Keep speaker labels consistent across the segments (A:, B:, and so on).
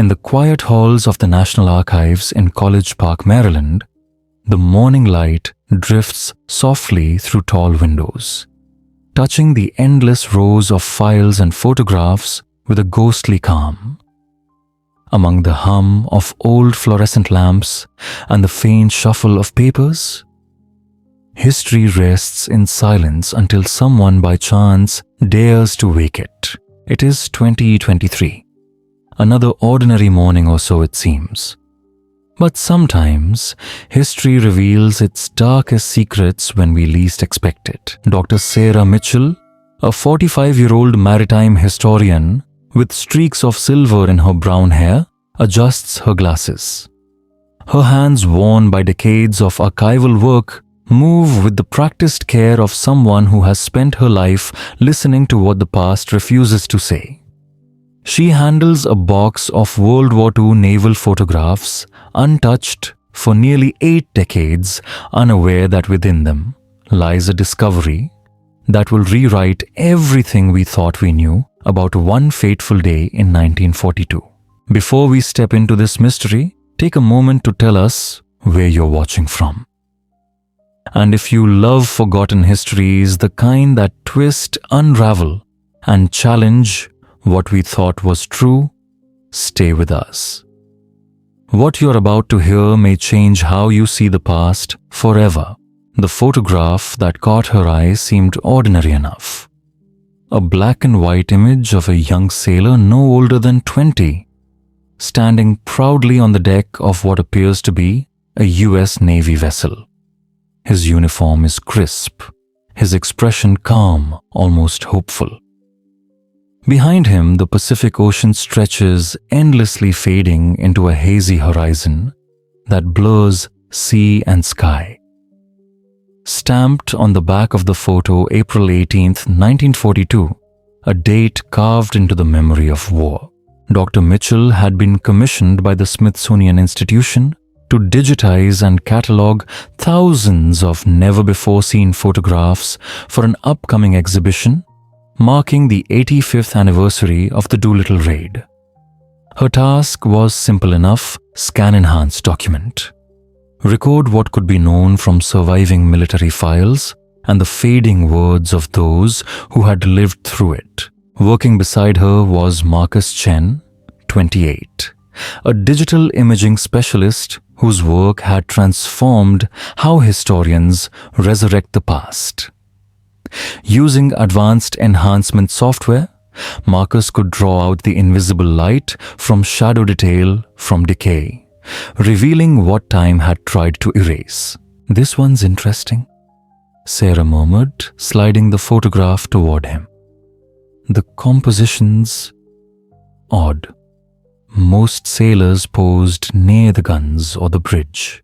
A: In the quiet halls of the National Archives in College Park, Maryland, the morning light drifts softly through tall windows, touching the endless rows of files and photographs with a ghostly calm. Among the hum of old fluorescent lamps and the faint shuffle of papers, history rests in silence until someone by chance dares to wake it. It is 2023. Another ordinary morning or so it seems. But sometimes, history reveals its darkest secrets when we least expect it. Dr. Sarah Mitchell, a 45-year-old maritime historian with streaks of silver in her brown hair, adjusts her glasses. Her hands, worn by decades of archival work, move with the practiced care of someone who has spent her life listening to what the past refuses to say. She handles a box of World War II naval photographs, untouched for nearly 8 decades, unaware that within them lies a discovery that will rewrite everything we thought we knew about one fateful day in 1942. Before we step into this mystery, take a moment to tell us where you're watching from. And if you love forgotten histories, the kind that twist, unravel, and challenge what we thought was true, stay with us. What you're about to hear may change how you see the past forever. The photograph that caught her eye seemed ordinary enough. A black and white image of a young sailor no older than 20, standing proudly on the deck of what appears to be a US Navy vessel. His uniform is crisp, his expression calm, almost hopeful. Behind him, the Pacific Ocean stretches, endlessly fading into a hazy horizon that blurs sea and sky. Stamped on the back of the photo, April 18th, 1942, a date carved into the memory of war. Dr. Mitchell had been commissioned by the Smithsonian Institution to digitize and catalog thousands of never-before-seen photographs for an upcoming exhibition marking the 85th anniversary of the Doolittle raid. Her task was simple enough: scan, enhance, document. Record what could be known from surviving military files and the fading words of those who had lived through it. Working beside her was Marcus Chen, 28, a digital imaging specialist whose work had transformed how historians resurrect the past. Using advanced enhancement software, Marcus could draw out the invisible light from shadow detail from decay, revealing what time had tried to erase. "This one's interesting," Sarah murmured, sliding the photograph toward him. "The composition's odd. Most sailors posed near the guns or the bridge,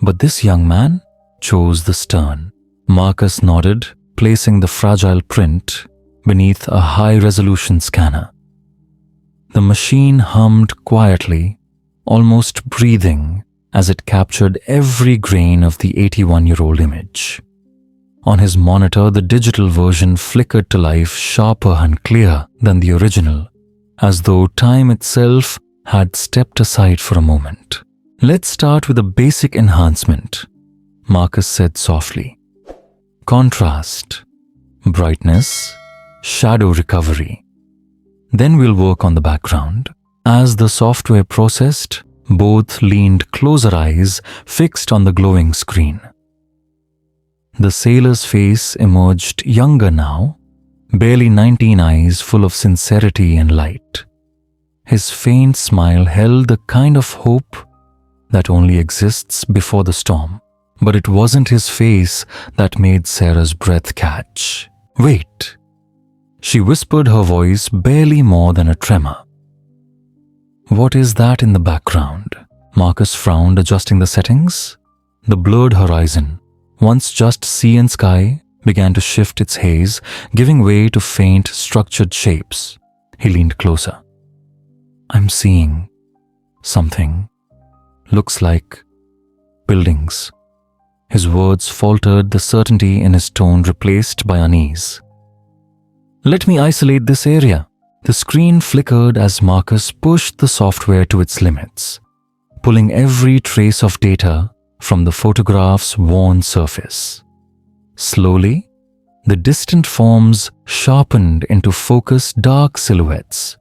A: but this young man chose the stern." Marcus nodded, placing the fragile print beneath a high-resolution scanner. The machine hummed quietly, almost breathing, as it captured every grain of the 81-year-old image. On his monitor, the digital version flickered to life, sharper and clearer than the original, as though time itself had stepped aside for a moment. "Let's start with a basic enhancement," Marcus said softly. "Contrast, brightness, shadow recovery. Then we'll work on the background." As the software processed, both leaned closer, eyes fixed on the glowing screen. The sailor's face emerged younger now, barely 19, eyes full of sincerity and light. His faint smile held the kind of hope that only exists before the storm. But it wasn't his face that made Sarah's breath catch. "Wait," she whispered, her voice barely more than a tremor. "What is that in the background?" Marcus frowned, adjusting the settings. The blurred horizon, once just sea and sky, began to shift its haze, giving way to faint, structured shapes. He leaned closer. "I'm seeing something. Looks like buildings." His words faltered, the certainty in his tone replaced by unease. "Let me isolate this area," The screen flickered as Marcus pushed the software to its limits, pulling every trace of data from the photograph's worn surface. Slowly, the distant forms sharpened into focused dark silhouettes,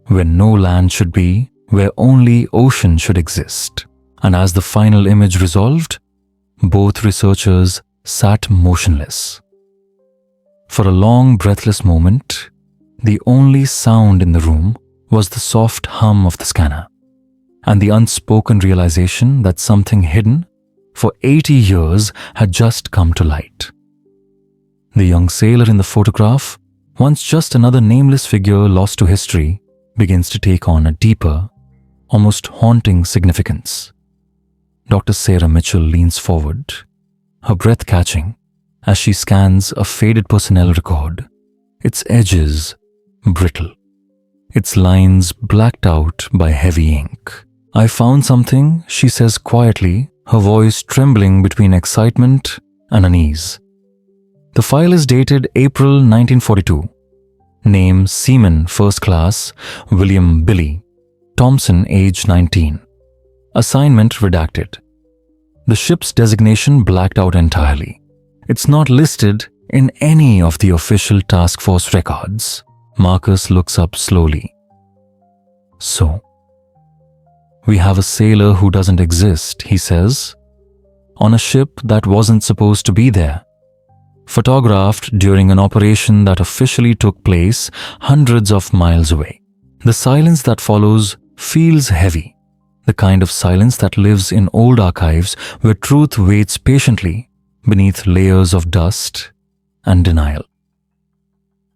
A: where no land should be, where only ocean should exist. And as the final image resolved, both researchers sat motionless. For a long, breathless moment, the only sound in the room was the soft hum of the scanner, and the unspoken realization that something hidden for 80 years had just come to light. The young sailor in the photograph, once just another nameless figure lost to history, begins to take on a deeper, almost haunting significance. Dr. Sarah Mitchell leans forward, her breath catching as she scans a faded personnel record, its edges brittle, its lines blacked out by heavy ink. "I found something," she says quietly, her voice trembling between excitement and unease. The file is dated April 1942. Name Seaman First Class William Billy Thompson, age 19. Assignment redacted. The ship's designation blacked out entirely. It's not listed in any of the official task force records. Marcus looks up slowly. "So, we have a sailor who doesn't exist," he says, "on a ship that wasn't supposed to be there. Photographed during an operation that officially took place hundreds of miles away." The silence that follows feels heavy, the kind of silence that lives in old archives where truth waits patiently beneath layers of dust and denial.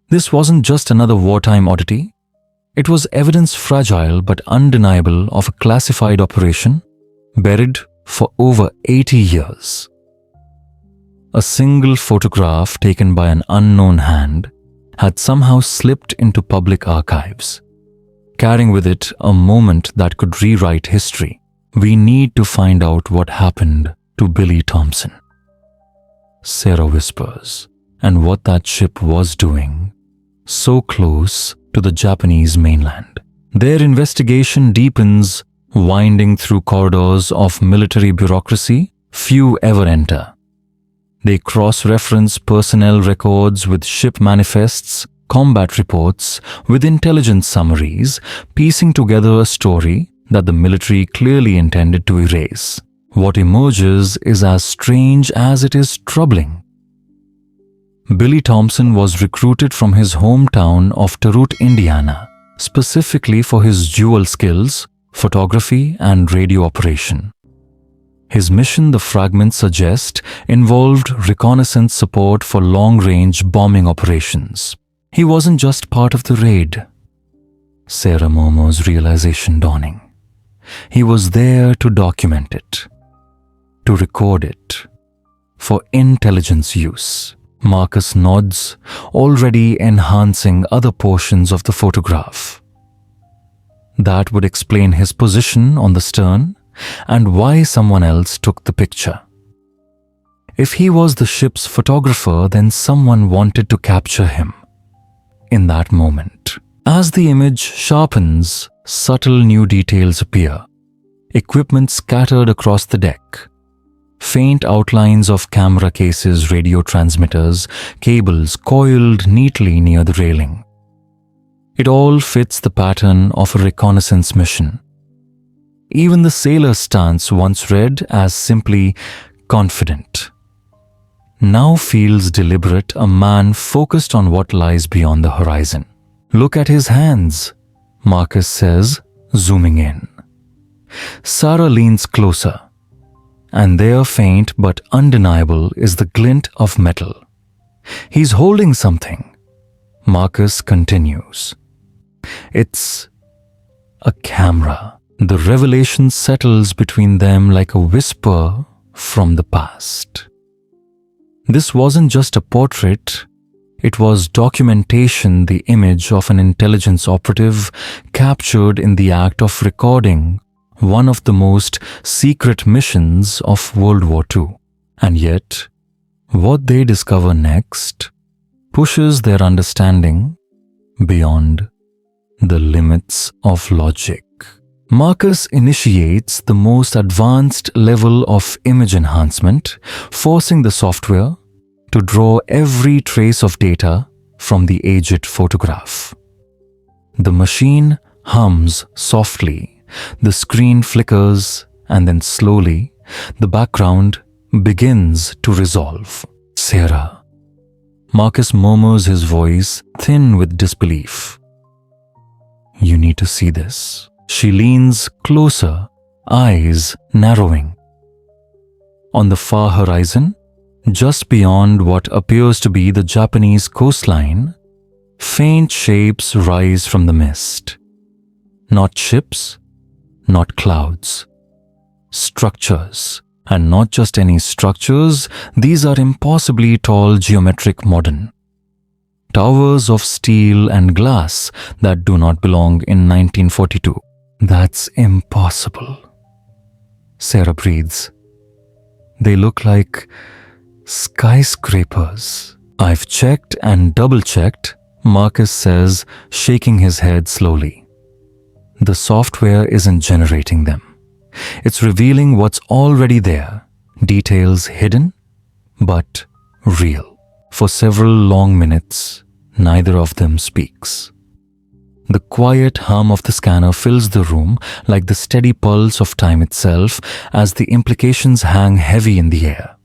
A: This wasn't just another wartime oddity. It was evidence fragile but undeniable of a classified operation buried for over 80 years. A single photograph taken by an unknown hand had somehow slipped into public archives, carrying with it a moment that could rewrite history. "We need to find out what happened to Billy Thompson," Sarah whispers, "and what that ship was doing so close to the Japanese mainland." Their investigation deepens, winding through corridors of military bureaucracy few ever enter. They cross-reference personnel records with ship manifests, combat reports, with intelligence summaries, piecing together a story that the military clearly intended to erase. What emerges is as strange as it is troubling. Billy Thompson was recruited from his hometown of Tarut, Indiana, specifically for his dual skills, photography and radio operation. His mission, the fragments suggest, involved reconnaissance support for long-range bombing operations. He wasn't just part of the raid, Sarah murmurs, realization dawning. He was there to document it, to record it, for intelligence use. Marcus nods, already enhancing other portions of the photograph. That would explain his position on the stern and why someone else took the picture. If he was the ship's photographer, then someone wanted to capture him in that moment. As the image sharpens, subtle new details appear. Equipment scattered across the deck. Faint outlines of camera cases, radio transmitters, cables coiled neatly near the railing. It all fits the pattern of a reconnaissance mission. Even the sailor's stance, once read as simply confident, now feels deliberate, a man focused on what lies beyond the horizon. "Look at his hands," Marcus says, zooming in. Sarah leans closer, and there, faint but undeniable, is the glint of metal. "He's holding something," Marcus continues. "It's a camera." The revelation settles between them like a whisper from the past. This wasn't just a portrait, it was documentation, the image of an intelligence operative captured in the act of recording one of the most secret missions of World War II. And yet, what they discover next pushes their understanding beyond the limits of logic. Marcus initiates the most advanced level of image enhancement, forcing the software to draw every trace of data from the aged photograph. The machine hums softly, the screen flickers, and then slowly, the background begins to resolve. Sarah. Marcus murmurs, his voice thin with disbelief. You need to see this. She leans closer, eyes narrowing. On the far horizon, just beyond what appears to be the Japanese coastline, faint shapes rise from the mist. Not ships, not clouds. Structures. And not just any structures, these are impossibly tall geometric modern. Towers of steel and glass that do not belong in 1942. That's impossible. Sarah breathes. They look like skyscrapers. I've checked and double-checked, Marcus says, shaking his head slowly. The software isn't generating them. It's revealing what's already there, details hidden, but real. For several long minutes, neither of them speaks. The quiet hum of the scanner fills the room like the steady pulse of time itself as the implications hang heavy in the air.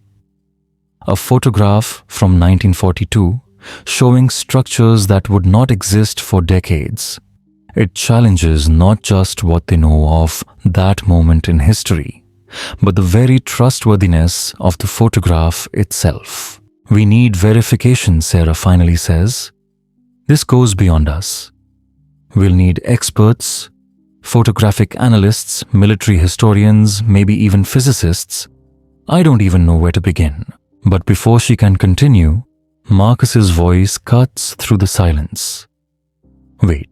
A: A photograph from 1942 showing structures that would not exist for decades. It challenges not just what they know of that moment in history, but the very trustworthiness of the photograph itself. We need verification, Sarah finally says. This goes beyond us. We'll need experts, photographic analysts, military historians, maybe even physicists. I don't even know where to begin. But before she can continue, Marcus's voice cuts through the silence. Wait.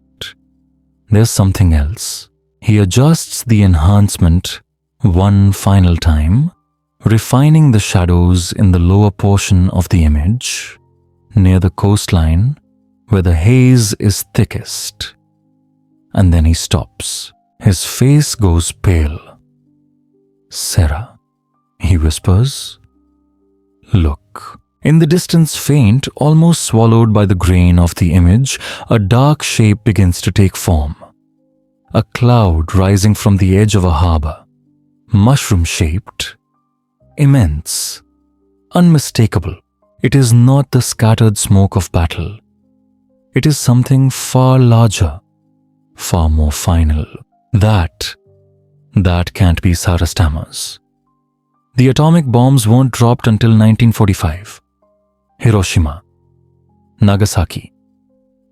A: There's something else. He adjusts the enhancement one final time, refining the shadows in the lower portion of the image, near the coastline, where the haze is thickest. And then he stops. His face goes pale. Sarah, he whispers. Look. In the distance, faint, almost swallowed by the grain of the image, a dark shape begins to take form. A cloud rising from the edge of a harbor, mushroom-shaped, immense, unmistakable. It is not the scattered smoke of battle. It is something far larger, far more final. That can't be, Sarah stammers. The atomic bombs weren't dropped until 1945. Hiroshima, Nagasaki.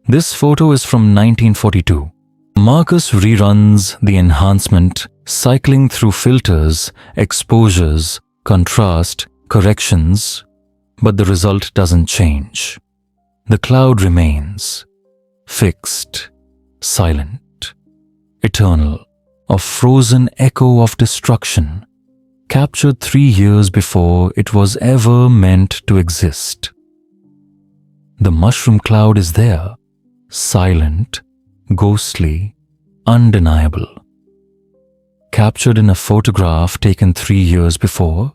A: This photo is from 1942. Marcus reruns the enhancement, cycling through filters, exposures, contrast, corrections, but the result doesn't change. The cloud remains, fixed, silent, eternal, a frozen echo of destruction, captured 3 years before it was ever meant to exist. The mushroom cloud is there, silent, ghostly, undeniable. Captured in a photograph taken 3 years before,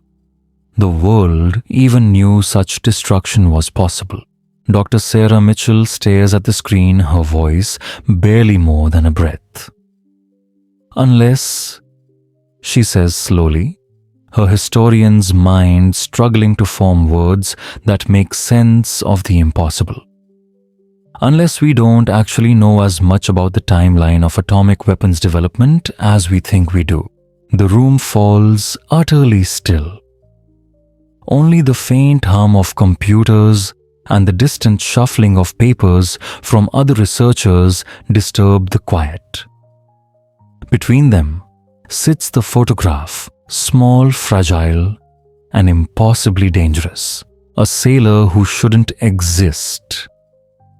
A: the world even knew such destruction was possible. Dr. Sarah Mitchell stares at the screen, her voice barely more than a breath. Unless, she says slowly, her historian's mind struggling to form words that make sense of the impossible. Unless we don't actually know as much about the timeline of atomic weapons development as we think we do. The room falls utterly still. Only the faint hum of computers and the distant shuffling of papers from other researchers disturb the quiet. Between them sits the photograph, small, fragile, and impossibly dangerous. A sailor who shouldn't exist.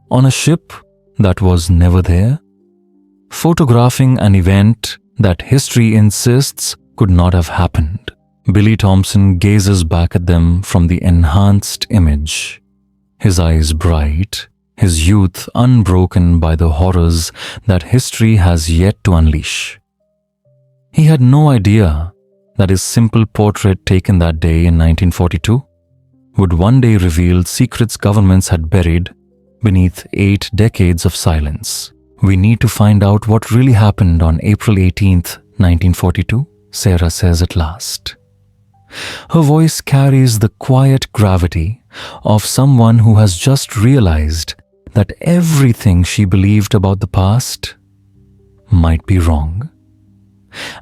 A: On a ship that was never there, photographing an event that history insists could not have happened. Billy Thompson gazes back at them from the enhanced image, his eyes bright, his youth unbroken by the horrors that history has yet to unleash. He had no idea that his simple portrait taken that day in 1942 would one day reveal secrets governments had buried beneath 8 decades of silence. We need to find out what really happened on April 18th, 1942, Sarah says at last. Her voice carries the quiet gravity of someone who has just realized that everything she believed about the past might be wrong.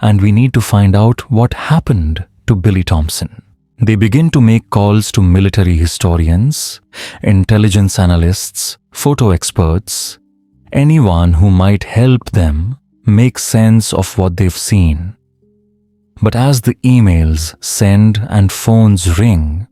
A: And we need to find out what happened to Billy Thompson. They begin to make calls to military historians, intelligence analysts, photo experts, anyone who might help them make sense of what they've seen. But as the emails send and phones ring,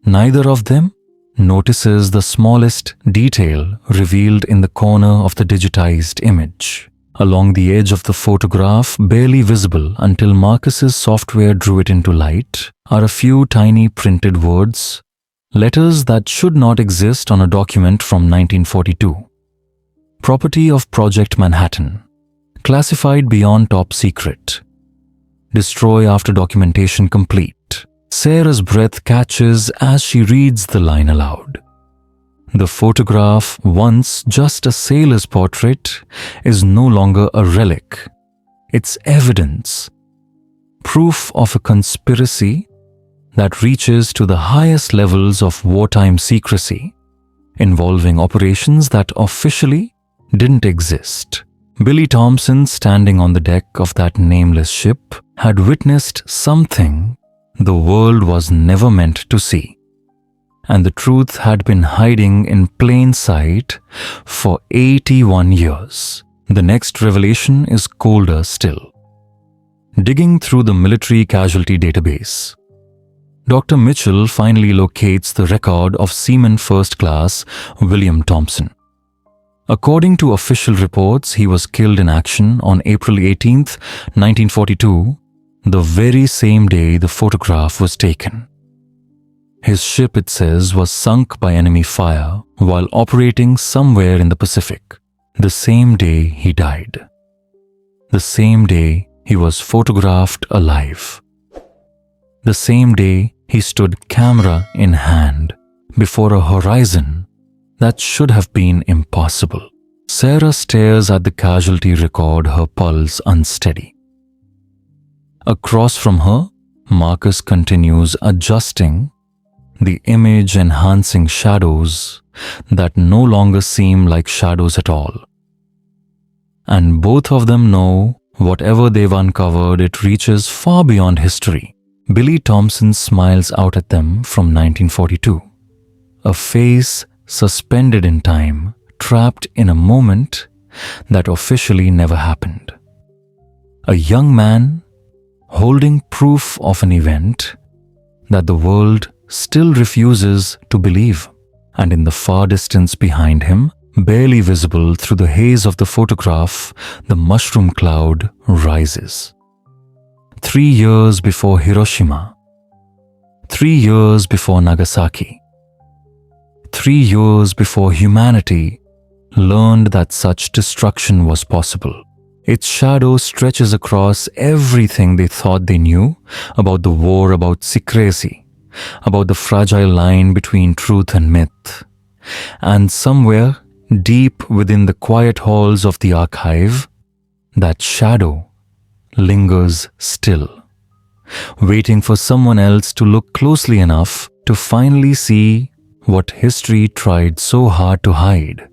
A: neither of them notices the smallest detail revealed in the corner of the digitized image. Along the edge of the photograph, barely visible until Marcus's software drew it into light, are a few tiny printed words, letters that should not exist on a document from 1942. Property of Project Manhattan. Classified beyond top secret. Destroy after documentation complete. Sarah's breath catches as she reads the line aloud. The photograph, once just a sailor's portrait, is no longer a relic. It's evidence. Proof of a conspiracy that reaches to the highest levels of wartime secrecy, involving operations that officially didn't exist. Billy Thompson, standing on the deck of that nameless ship, had witnessed something the world was never meant to see. And the truth had been hiding in plain sight for 81 years. The next revelation is colder still. Digging through the military casualty database, Dr. Mitchell finally locates the record of Seaman First Class William Thompson. According to official reports, he was killed in action on April 18, 1942, the very same day the photograph was taken. His ship, it says, was sunk by enemy fire while operating somewhere in the Pacific. The same day he died. The same day he was photographed alive. The same day he stood camera in hand before a horizon that should have been impossible. Sarah stares at the casualty record, her pulse unsteady. Across from her, Marcus continues adjusting the image-enhancing shadows that no longer seem like shadows at all. And both of them know whatever they've uncovered, it reaches far beyond history. Billy Thompson smiles out at them from 1942, a face suspended in time, trapped in a moment that officially never happened. A young man holding proof of an event that the world still refuses to believe. And in the far distance behind him, barely visible through the haze of the photograph, the mushroom cloud rises. 3 years before Hiroshima. 3 years before Nagasaki. 3 years before humanity learned that such destruction was possible. Its shadow stretches across everything they thought they knew about the war, about secrecy, about the fragile line between truth and myth. And somewhere deep within the quiet halls of the archive, that shadow lingers still, waiting for someone else to look closely enough to finally see what history tried so hard to hide.